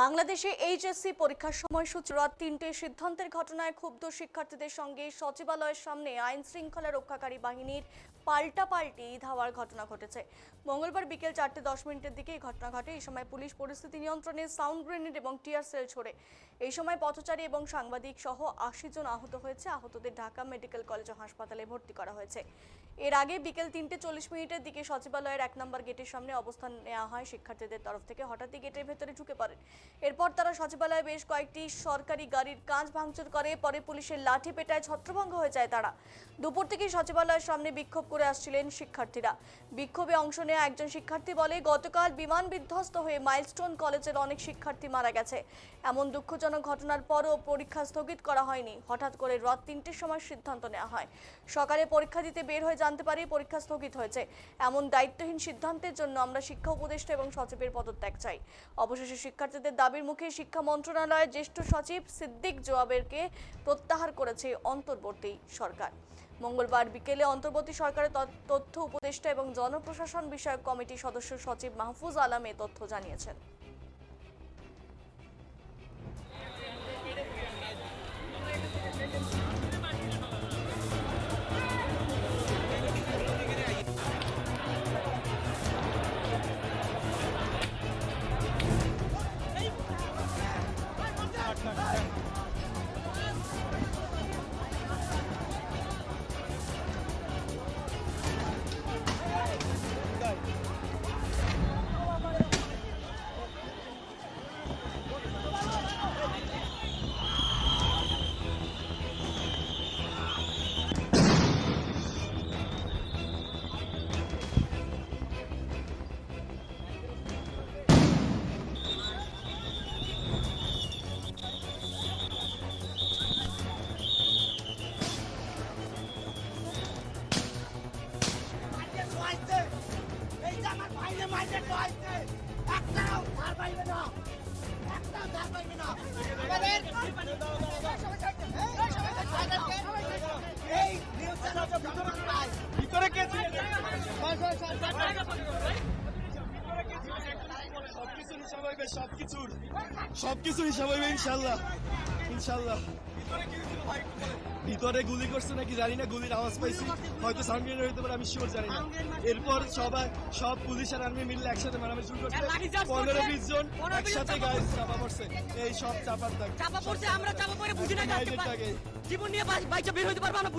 বাংলাদেশে এইচএসসি পরীক্ষার সময়সূচি রাত ৩টায় সিদ্ধান্তের ঘটনায় ক্ষুব্ধ শিক্ষার্থীদের সঙ্গে সচিবালয়ের সামনে আইন শৃঙ্খলা রক্ষাকারী বাহিনীর পাল্টাপাল্টি ধাওয়ার ঘটনা ঘটেছে। মঙ্গলবার বিকেল ৪:১০ দিকে এই ঘটনা ঘটে। এই সময় পুলিশ পরিস্থিতি নিয়ন্ত্রণে সাউন্ড গ্রেনেড এবং টিয়ার সেল ছোড়ে। এই সময় পথচারী এবং সাংবাদিক সহ ৮০ জন আহত হয়েছে। আহতদের ঢাকা মেডিকেল কলেজ ও হাসপাতালে ভর্তি করা হয়েছে। এর আগে বিকেল ৩:৪০ দিকে সচিবালয়ের ১ নম্বর গেটের সামনে অবস্থান নেওয়া হয় শিক্ষার্থীদের তরফ থেকে। হঠাৎই গেটের ভেতরে ঢুকে পড়েন। এরপর তারা সচিবালয়ে বেশ কয়েকটি সরকারি গাড়ির কাঁচ ভাঙচুর করে। পরে পুলিশের লাঠি পেটায় ছত্রভঙ্গ হয়ে যায় তারা। দুপুর থেকেই সচিবালয়ের সামনে বিক্ষোভ করে আসছিলেন শিক্ষার্থীরা। বিক্ষোভে অংশ নেওয়া একজন শিক্ষার্থী বলে, গতকাল বিমান বিধ্বস্ত হয়ে মাইলস্টোন কলেজের অনেক শিক্ষার্থী মারা গেছে। এমন দুঃখজনক ঘটনার পরও পরীক্ষা স্থগিত করা হয়নি। হঠাৎ করে রাত ৩টের সময় সিদ্ধান্ত নেওয়া হয়। সকালে পরীক্ষা দিতে বের হয়ে জানতে পারি পরীক্ষা স্থগিত হয়েছে। এমন দায়িত্বহীন সিদ্ধান্তের জন্য আমরা শিক্ষা উপদেষ্টা এবং সচিবের পদত্যাগ চাই। অবশেষে শিক্ষার্থীদের দাবির মুখে শিক্ষা মন্ত্রণালয়ের জ্যেষ্ঠ সচিব সিদ্দিক জোয়াবেরকে প্রত্যাহার করেছে অন্তর্বর্তী সরকার। মঙ্গলবার বিকেলে অন্তর্বর্তী সরকারের তথ্য উপদেষ্টা এবং জনপ্রশাসন বিষয়ক কমিটির সদস্য সচিব মাহফুজ আলম এ তথ্য জানিয়েছেন। সবকিছু হিসাব হইবে ইনশাল্লাহ। ইনশাল্লাহ ভিতরে গুলি করছে নাকি জানি না, গুলির আওয়াজ পাইছি, হয়তো সাউন্ড গ্রেনেড হইতে পারে, আমি শিওর জানি না। এরপর সব পুলিশ আর আর্মি মিলে একসাথে মারামারি শুরু করছে। 15-20 জন একসাথে গায়ে চাপা পড়ছে। এই সব চাপা পড়ছে, আমরা চাপা পড়ে বুঝি না জীবন নিয়ে বাইচা বের হইতে পারবো না।